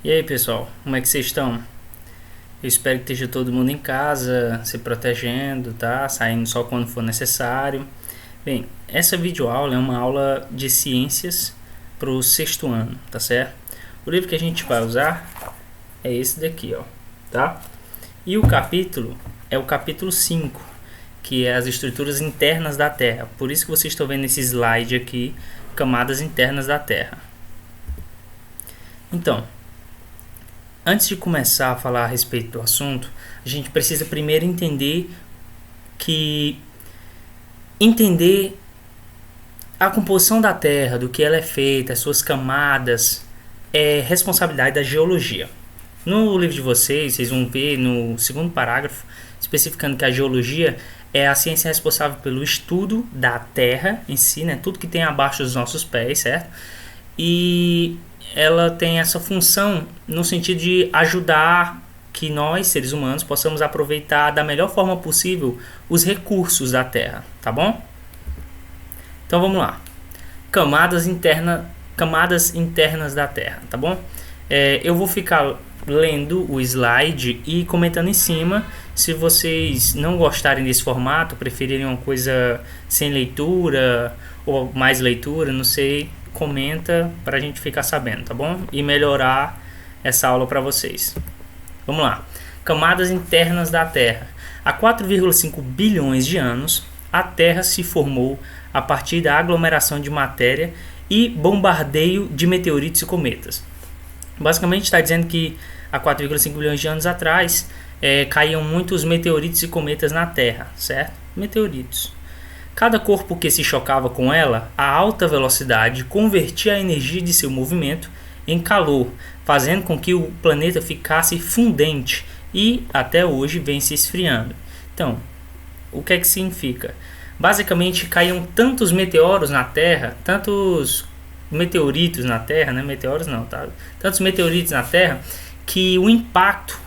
E aí pessoal, como é que vocês estão? Eu espero que esteja todo mundo em casa, se protegendo, tá? Saindo só quando for necessário. Bem, essa videoaula é uma aula de ciências para o sexto ano, tá certo? O livro que a gente vai usar é esse daqui, ó, tá? E o capítulo é o capítulo 5, que é as estruturas internas da Terra. Por isso que vocês estão vendo esse slide aqui, camadas internas da Terra. Então, antes de começar a falar a respeito do assunto, a gente precisa primeiro entender a composição da Terra, do que ela é feita, as suas camadas, é responsabilidade da geologia. No livro de vocês vão ver no segundo parágrafo, especificando que a geologia é a ciência responsável pelo estudo da Terra em si, né? Tudo que tem abaixo dos nossos pés, certo? E ela tem essa função no sentido de ajudar que nós, seres humanos, possamos aproveitar da melhor forma possível os recursos da Terra, tá bom? Então vamos lá. Camadas internas da Terra, tá bom? Eu vou ficar lendo o slide e comentando em cima. Se vocês não gostarem desse formato, preferirem uma coisa sem leitura ou mais leitura, não sei, comenta para a gente ficar sabendo, tá bom? E melhorar essa aula para vocês. Vamos lá. Camadas internas da Terra. Há 4,5 bilhões de anos, a Terra se formou a partir da aglomeração de matéria e bombardeio de meteoritos e cometas. Basicamente está dizendo que há 4,5 bilhões de anos atrás caíam muitos meteoritos e cometas na Terra, certo? Meteoritos. Cada corpo que se chocava com ela, a alta velocidade convertia a energia de seu movimento em calor, fazendo com que o planeta ficasse fundente e até hoje vem se esfriando. Então, o que é que significa? Basicamente caíam tantos meteoros na Terra, tantos meteoritos na Terra, né? Meteoros não, tá? Tantos meteoritos na Terra que o impacto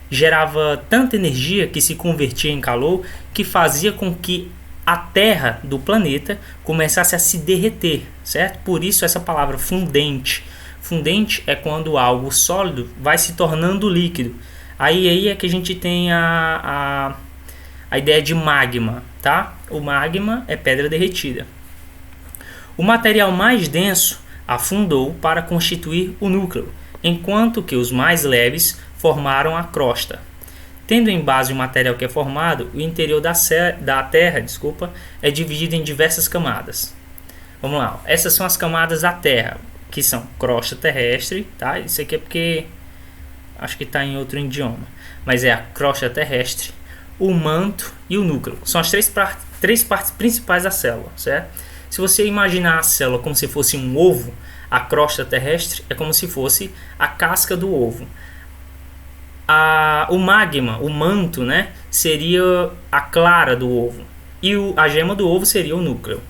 gerava tanta energia que se convertia em calor que fazia com que a Terra do planeta começasse a se derreter, certo? Por isso essa palavra fundente. Fundente é quando algo sólido vai se tornando líquido. Aí é que a gente tem a ideia de magma, tá? O magma é pedra derretida. O material mais denso afundou para constituir o núcleo, enquanto que os mais leves formaram a crosta. Tendo em base o material que é formado, o interior da Terra, é dividido em diversas camadas. Vamos lá, essas são as camadas da Terra, que são crosta terrestre, tá? Isso aqui é porque acho que está em outro idioma, mas é a crosta terrestre, o manto e o núcleo. São as três partes principais da célula, certo? Se você imaginar a célula como se fosse um ovo, a crosta terrestre é como se fosse a casca do ovo. O magma, o manto, né, seria a clara do ovo. E a gema do ovo seria o núcleo.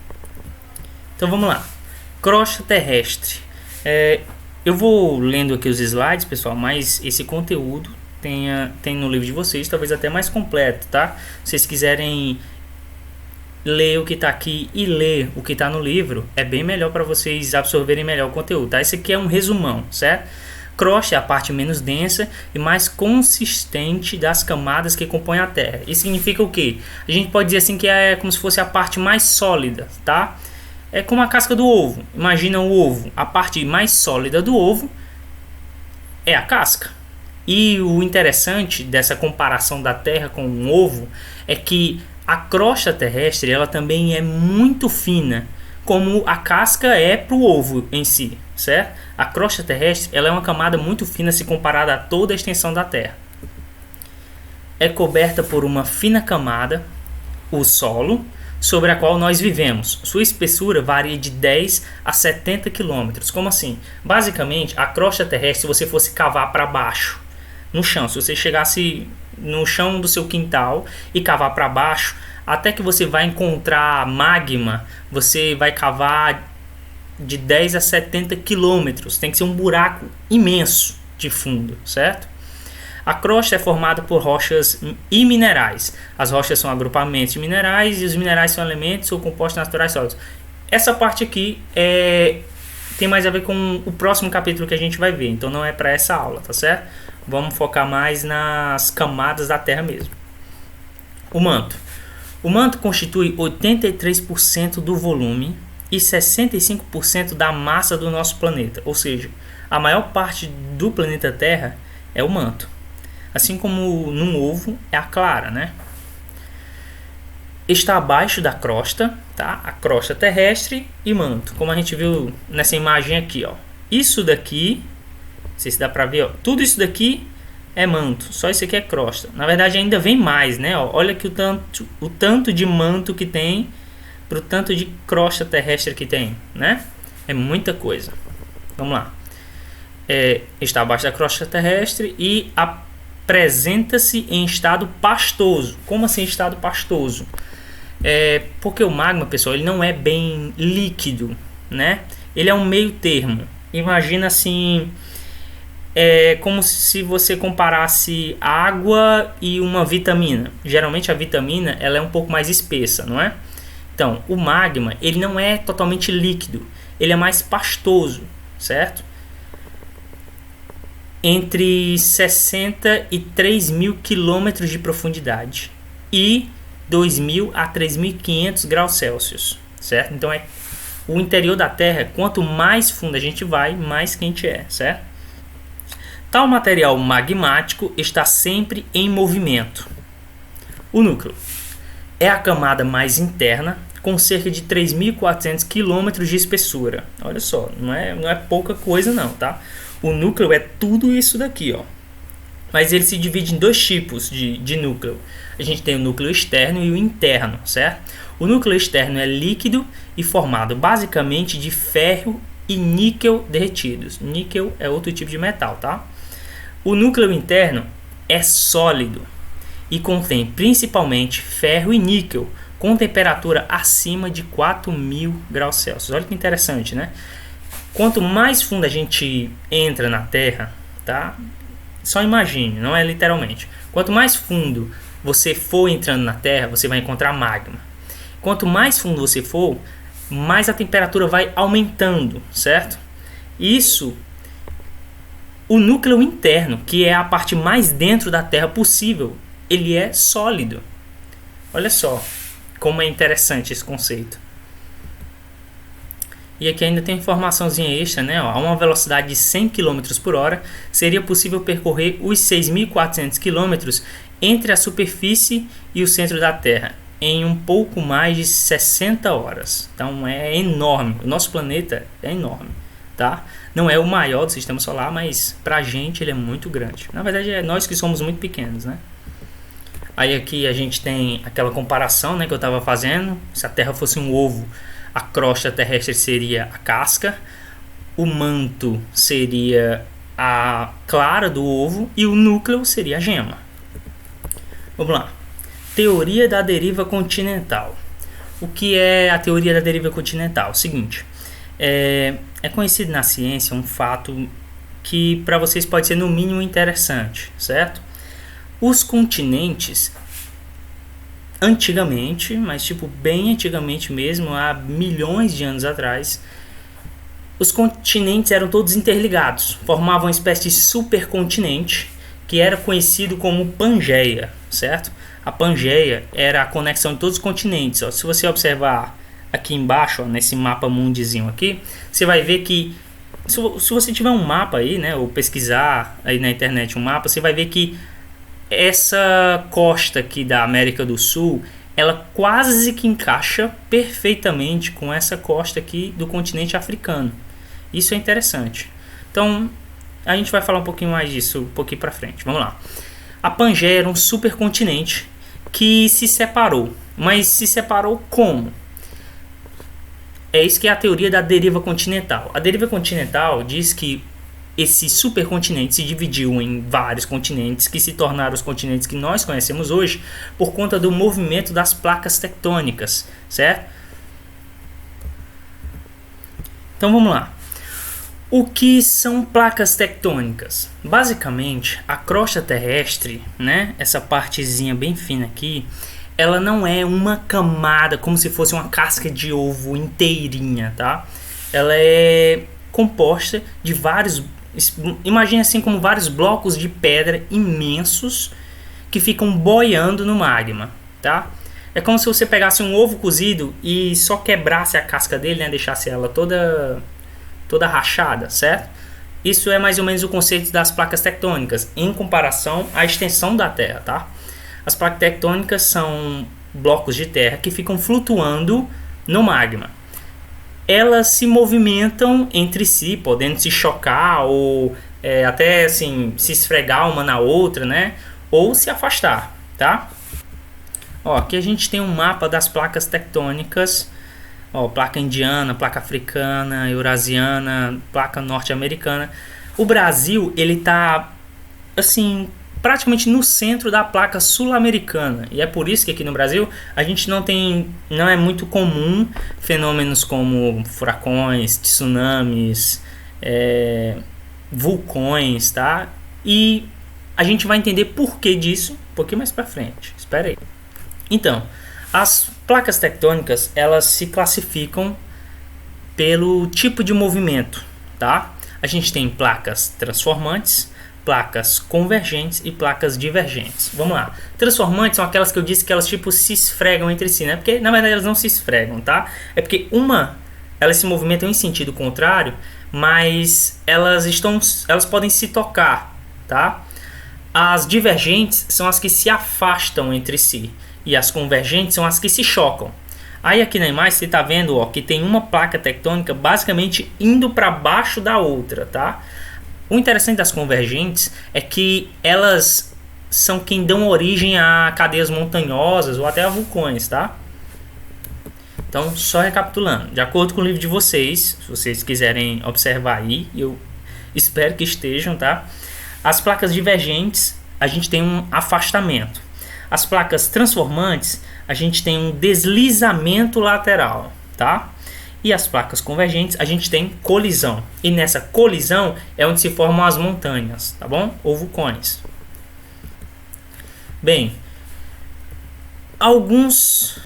Então vamos lá. Crosta terrestre. Eu vou lendo aqui os slides, pessoal, mas esse conteúdo tem no livro de vocês, talvez até mais completo, tá? Se vocês quiserem ler o que está aqui e ler o que está no livro, é bem melhor para vocês absorverem melhor o conteúdo, tá? Esse aqui é um resumão, certo? Crosta é a parte menos densa e mais consistente das camadas que compõem a Terra. Isso significa o quê? A gente pode dizer assim que é como se fosse a parte mais sólida, tá? É como a casca do ovo. Imagina o ovo. A parte mais sólida do ovo é a casca. E o interessante dessa comparação da Terra com um ovo é que a crosta terrestre ela também é muito fina, como a casca é para o ovo em si, certo? A crosta terrestre ela é uma camada muito fina se comparada a toda a extensão da Terra. É coberta por uma fina camada, o solo, sobre a qual nós vivemos. Sua espessura varia de 10 a 70 km. Como assim? Basicamente, a crosta terrestre, se você fosse cavar para baixo, no chão, se você chegasse no chão do seu quintal e cavar para baixo, até que você vai encontrar magma, você vai cavar de 10 a 70 quilômetros. Tem que ser um buraco imenso de fundo, certo? A crosta é formada por rochas e minerais. As rochas são agrupamentos de minerais e os minerais são elementos ou compostos naturais sólidos. Essa parte aqui é tem mais a ver com o próximo capítulo que a gente vai ver, então não é para essa aula, tá certo? Vamos focar mais nas camadas da Terra mesmo. O manto. O manto constitui 83% do volume e 65% da massa do nosso planeta, ou seja, a maior parte do planeta Terra é o manto. Assim como num ovo é a clara, né? Está abaixo da crosta, tá? A crosta terrestre e manto, como a gente viu nessa imagem aqui, ó. Isso daqui, não sei se dá pra ver, ó. Tudo isso daqui é manto, só isso aqui é crosta. Na verdade ainda vem mais, né? Ó, olha que o tanto de manto que tem pro tanto de crosta terrestre que tem, né? É muita coisa. Vamos lá. Está abaixo da crosta terrestre e apresenta-se em estado pastoso. Como assim estado pastoso? Porque o magma, pessoal, ele não é bem líquido, né? Ele é um meio termo. Imagina assim, como se você comparasse água e uma vitamina. Geralmente a vitamina ela é um pouco mais espessa, não é? Então, o magma ele não é totalmente líquido, ele é mais pastoso, certo? Entre 60 e 3 mil quilômetros de profundidade e 2.000 a 3.500 graus Celsius, certo? Então o interior da Terra, quanto mais fundo a gente vai, mais quente é, certo? Tal material magmático está sempre em movimento. O núcleo é a camada mais interna, com cerca de 3.400 km de espessura. Olha só, não é pouca coisa não, tá? O núcleo é tudo isso daqui, ó. Mas ele se divide em dois tipos de núcleo. A gente tem o núcleo externo e o interno, certo? O núcleo externo é líquido e formado basicamente de ferro e níquel derretidos. Níquel é outro tipo de metal, tá? O núcleo interno é sólido e contém principalmente ferro e níquel com temperatura acima de 4.000 graus Celsius. Olha que interessante, né? Quanto mais fundo a gente entra na Terra, tá? Só imagine, não é literalmente. Quanto mais fundo você for entrando na Terra, você vai encontrar magma. Quanto mais fundo você for, mais a temperatura vai aumentando, certo? Isso, o núcleo interno, que é a parte mais dentro da Terra possível, ele é sólido. Olha só como é interessante esse conceito. E aqui ainda tem informaçãozinha extra, né? A uma velocidade de 100 km por hora, seria possível percorrer os 6.400 km entre a superfície e o centro da Terra, em um pouco mais de 60 horas. Então é enorme. O nosso planeta é enorme, tá? Não é o maior do sistema solar, mas pra gente ele é muito grande. Na verdade é nós que somos muito pequenos, né? Aí aqui a gente tem aquela comparação, né, que eu estava fazendo. Se a Terra fosse um ovo, a crosta terrestre seria a casca, o manto seria a clara do ovo e o núcleo seria a gema. Vamos lá. Teoria da deriva continental. O que é a teoria da deriva continental? Seguinte, é conhecido na ciência um fato que para vocês pode ser no mínimo interessante, certo? Os continentes, antigamente, mas tipo bem antigamente mesmo, há milhões de anos atrás, os continentes eram todos interligados, formavam uma espécie de supercontinente que era conhecido como Pangeia, certo? A Pangeia era a conexão de todos os continentes. Ó. Se você observar aqui embaixo, ó, nesse mapa mundizinho aqui, você vai ver que se você tiver um mapa aí, né, ou pesquisar aí na internet um mapa, você vai ver que essa costa aqui da América do Sul, ela quase que encaixa perfeitamente com essa costa aqui do continente africano. Isso é interessante. Então, a gente vai falar um pouquinho mais disso um pouquinho para frente. Vamos lá. A Pangeia era um supercontinente que se separou. Mas se separou como? É isso que é a teoria da deriva continental. A deriva continental diz que esse supercontinente se dividiu em vários continentes que se tornaram os continentes que nós conhecemos hoje por conta do movimento das placas tectônicas, certo? Então vamos lá. O que são placas tectônicas? Basicamente, a crosta terrestre, né, essa partezinha bem fina aqui, ela não é uma camada como se fosse uma casca de ovo inteirinha, tá? Ela é composta de vários, imagine assim como vários blocos de pedra imensos que ficam boiando no magma, tá? É como se você pegasse um ovo cozido e só quebrasse a casca dele, né? Deixasse ela toda rachada, certo? Isso é mais ou menos o conceito das placas tectônicas em comparação à extensão da Terra, tá? As placas tectônicas são blocos de terra que ficam flutuando no magma. Elas se movimentam entre si, podendo se chocar ou até assim se esfregar uma na outra, né? Ou se afastar, tá? Ó, aqui a gente tem um mapa das placas tectônicas. Ó, placa indiana, placa africana, eurasiana, placa norte-americana. O Brasil, ele tá assim, praticamente no centro da placa sul-americana. E é por isso que aqui no Brasil a gente não é muito comum fenômenos como furacões, tsunamis, vulcões, tá? E a gente vai entender por que disso um pouquinho mais pra frente. Espera aí. Então, as placas tectônicas, elas se classificam pelo tipo de movimento, tá? A gente tem placas transformantes, placas convergentes e placas divergentes. Vamos lá. Transformantes são aquelas que eu disse que elas tipo se esfregam entre si, né? Porque na verdade elas não se esfregam, tá? É porque elas se movimentam em sentido contrário, mas elas podem se tocar, tá? As divergentes são as que se afastam entre si e as convergentes são as que se chocam. Aí aqui na imagem você está vendo, ó, que tem uma placa tectônica basicamente indo para baixo da outra, tá? O interessante das convergentes é que elas são quem dão origem a cadeias montanhosas ou até a vulcões, tá? Então, só recapitulando, de acordo com o livro de vocês, se vocês quiserem observar aí, eu espero que estejam, tá? As placas divergentes, a gente tem um afastamento. As placas transformantes, a gente tem um deslizamento lateral, tá? E as placas convergentes, a gente tem colisão. E nessa colisão é onde se formam as montanhas, tá bom? Ou vulcões. Bem, algumas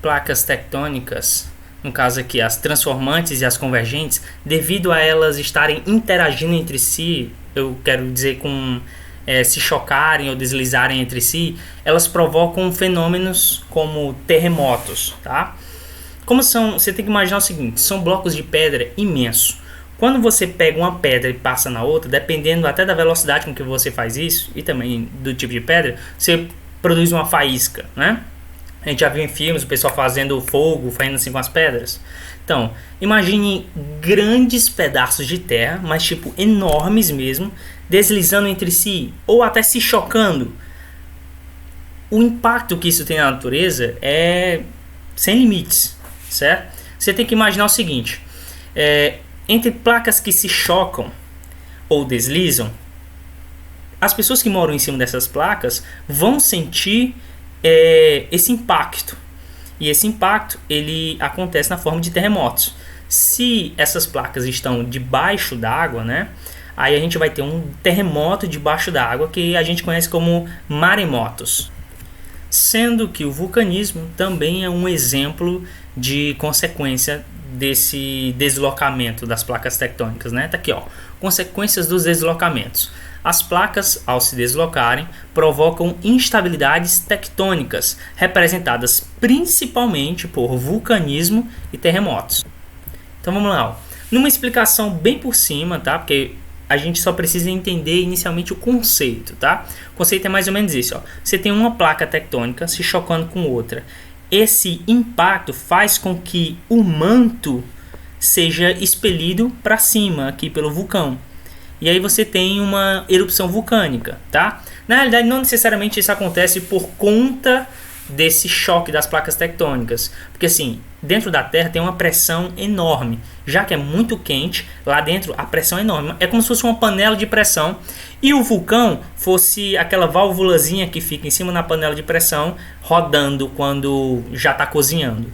placas tectônicas, no caso aqui as transformantes e as convergentes, devido a elas estarem interagindo entre si, eu quero dizer se chocarem ou deslizarem entre si, elas provocam fenômenos como terremotos, tá? Você tem que imaginar o seguinte, são blocos de pedra imensos. Quando você pega uma pedra e passa na outra, dependendo até da velocidade com que você faz isso, e também do tipo de pedra, você produz uma faísca, né? A gente já viu em filmes o pessoal fazendo fogo, fazendo assim com as pedras. Então, imagine grandes pedaços de terra, mas tipo enormes mesmo, deslizando entre si ou até se chocando. O impacto que isso tem na natureza é sem limites, certo? Você tem que imaginar o seguinte, entre placas que se chocam ou deslizam, as pessoas que moram em cima dessas placas vão sentir esse impacto. E esse impacto ele acontece na forma de terremotos. Se essas placas estão debaixo d'água, né? Aí a gente vai ter um terremoto debaixo d'água que a gente conhece como maremotos. Sendo que o vulcanismo também é um exemplo de consequência desse deslocamento das placas tectônicas, né? Tá aqui, ó. Consequências dos deslocamentos. As placas, ao se deslocarem, provocam instabilidades tectônicas, representadas principalmente por vulcanismo e terremotos. Então vamos lá, ó. Numa explicação bem por cima, tá? Porque a gente só precisa entender inicialmente o conceito, tá? O conceito é mais ou menos isso, ó. Você tem uma placa tectônica se chocando com outra. Esse impacto faz com que o manto seja expelido para cima aqui pelo vulcão. E aí você tem uma erupção vulcânica, tá? Na realidade, não necessariamente isso acontece por conta desse choque das placas tectônicas, porque assim, dentro da Terra tem uma pressão enorme, já que é muito quente, lá dentro a pressão é enorme, é como se fosse uma panela de pressão e o vulcão fosse aquela válvulazinha que fica em cima da panela de pressão rodando quando já está cozinhando,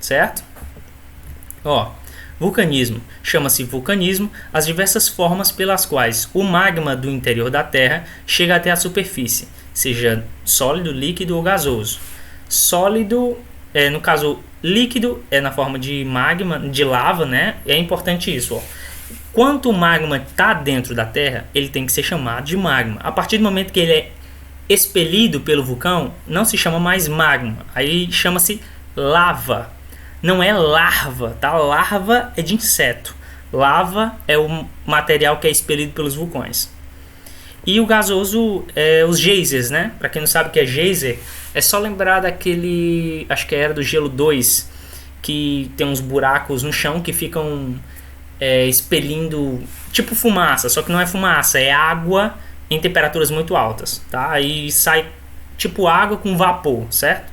certo? Ó, vulcanismo. Chama-se vulcanismo as diversas formas pelas quais o magma do interior da Terra chega até a superfície, seja sólido, líquido ou gasoso. Sólido, no caso, líquido é na forma de magma, de lava, né? É importante isso, ó. Quanto o magma está dentro da Terra, ele tem que ser chamado de magma. A partir do momento que ele é expelido pelo vulcão, não se chama mais magma. Aí chama-se lava. Não é larva, tá? Larva é de inseto. Lava é o material que é expelido pelos vulcões. E o gasoso é os geysers, né? Para quem não sabe o que é geyser, é só lembrar daquele, acho que era do Gelo 2, que tem uns buracos no chão que ficam expelindo tipo fumaça, só que não é fumaça, é água em temperaturas muito altas, tá? Aí sai tipo água com vapor, certo?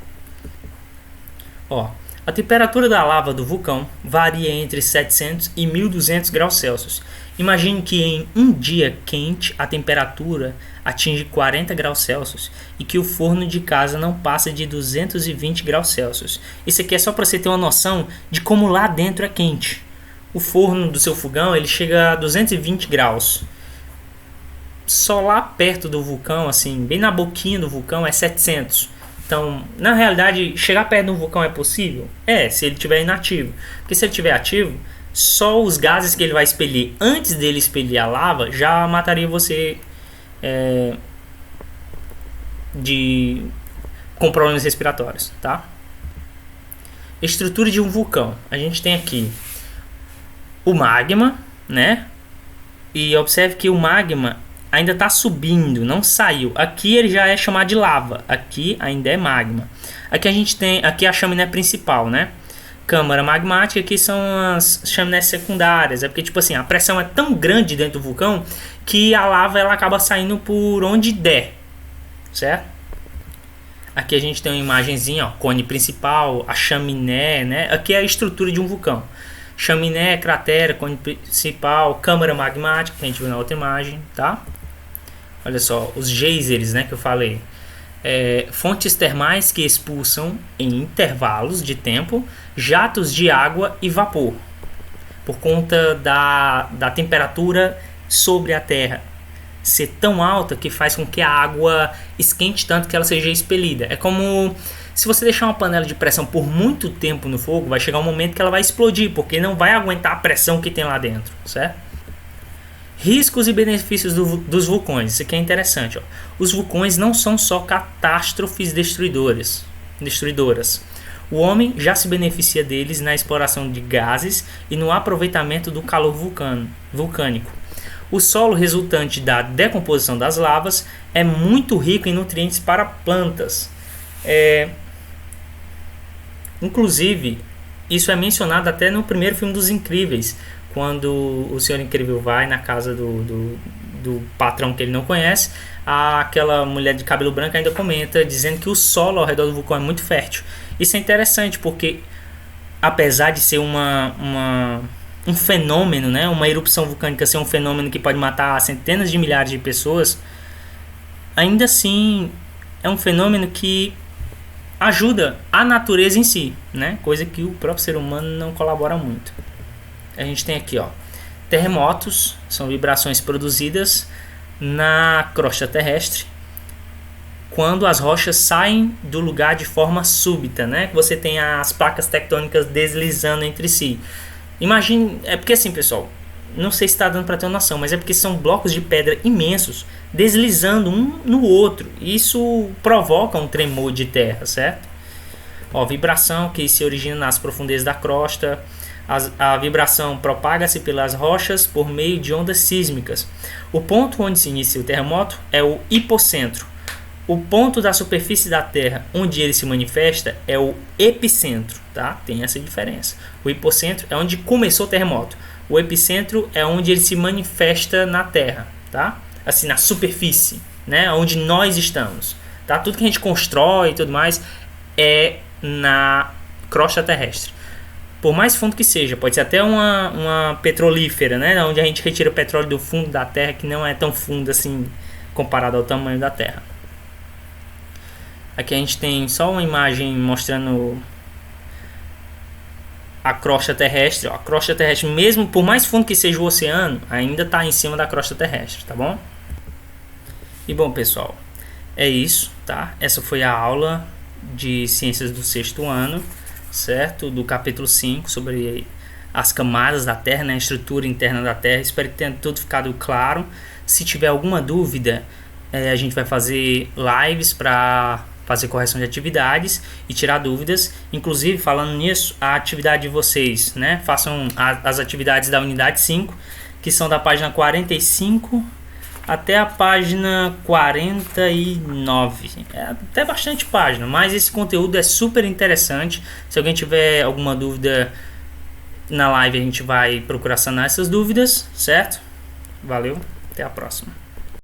Ó, a temperatura da lava do vulcão varia entre 700 e 1200 graus Celsius. Imagine que em um dia quente a temperatura atinge 40 graus Celsius e que o forno de casa não passa de 220 graus Celsius. Isso aqui é só para você ter uma noção de como lá dentro é quente. O forno do seu fogão ele chega a 220 graus. Só lá perto do vulcão, assim, bem na boquinha do vulcão, é 700. Então, na realidade, chegar perto do vulcão é possível? É, se ele estiver inativo. Porque se ele estiver ativo, só os gases que ele vai expelir antes dele expelir a lava já mataria você com problemas respiratórios, tá? Estrutura de um vulcão. A gente tem aqui o magma, né? E observe que o magma ainda está subindo, não saiu. Aqui ele já é chamado de lava, aqui ainda é magma. Aqui a gente tem, aqui a chaminé principal, né? Câmara magmática, aqui são as chaminés secundárias. É porque tipo assim, a pressão é tão grande dentro do vulcão que a lava ela acaba saindo por onde der, certo? Aqui a gente tem uma imagenzinha, ó, cone principal, a chaminé, né? Aqui é a estrutura de um vulcão. Chaminé, cratera, cone principal, câmara magmática, que a gente viu na outra imagem, tá? Olha só, os geysers, né, que eu falei. Fontes termais que expulsam em intervalos de tempo jatos de água e vapor por conta da temperatura sobre a Terra ser tão alta que faz com que a água esquente tanto que ela seja expelida. É como se você deixar uma panela de pressão por muito tempo no fogo, vai chegar um momento que ela vai explodir, porque não vai aguentar a pressão que tem lá dentro, certo? Riscos e benefícios dos vulcões. Isso aqui é interessante. Ó. Os vulcões não são só catástrofes destruidoras. O homem já se beneficia deles na exploração de gases e no aproveitamento do calor vulcânico. O solo resultante da decomposição das lavas é muito rico em nutrientes para plantas. Inclusive, isso é mencionado até no primeiro filme dos Incríveis, quando o Senhor Incrível vai na casa do patrão que ele não conhece, aquela mulher de cabelo branco ainda comenta, dizendo que o solo ao redor do vulcão é muito fértil. Isso é interessante porque, apesar de ser um fenômeno, né, uma erupção vulcânica ser um fenômeno que pode matar centenas de milhares de pessoas, ainda assim é um fenômeno que ajuda a natureza em si, né, coisa que o próprio ser humano não colabora muito. A gente tem aqui, ó, terremotos, são vibrações produzidas na crosta terrestre quando as rochas saem do lugar de forma súbita, né? Você tem as placas tectônicas deslizando entre si. Imagine, é porque assim, pessoal, não sei se está dando para ter uma noção, mas é porque são blocos de pedra imensos deslizando um no outro. Isso provoca um tremor de terra, certo? Ó, vibração que se origina nas profundezas da crosta. A vibração propaga-se pelas rochas por meio de ondas sísmicas. O ponto onde se inicia o terremoto é o hipocentro. O ponto da superfície da Terra onde ele se manifesta é o epicentro, tá? Tem essa diferença. O hipocentro é onde começou o terremoto. O epicentro é onde ele se manifesta na Terra, tá? Assim, na superfície, né? Onde nós estamos, tá? Tudo que a gente constrói e tudo mais é na crosta terrestre. Por mais fundo que seja, pode ser até uma petrolífera, né? Onde a gente retira o petróleo do fundo da Terra, que não é tão fundo assim comparado ao tamanho da Terra. Aqui a gente tem só uma imagem mostrando a crosta terrestre. Ó, a crosta terrestre, mesmo por mais fundo que seja o oceano, ainda está em cima da crosta terrestre, tá bom? E bom, pessoal, é isso, tá? Essa foi a aula de ciências do 6º ano. certo? Do capítulo 5 sobre as camadas da Terra, né? A estrutura interna da Terra. Espero que tenha tudo ficado claro. Se tiver alguma dúvida, a gente vai fazer lives para fazer correção de atividades e tirar dúvidas. Inclusive, falando nisso, a atividade de vocês, né? Façam as atividades da unidade 5, que são da página 45 até a página 49. É até bastante página, mas esse conteúdo é super interessante. Se alguém tiver alguma dúvida na live, a gente vai procurar sanar essas dúvidas, certo? Valeu, até a próxima.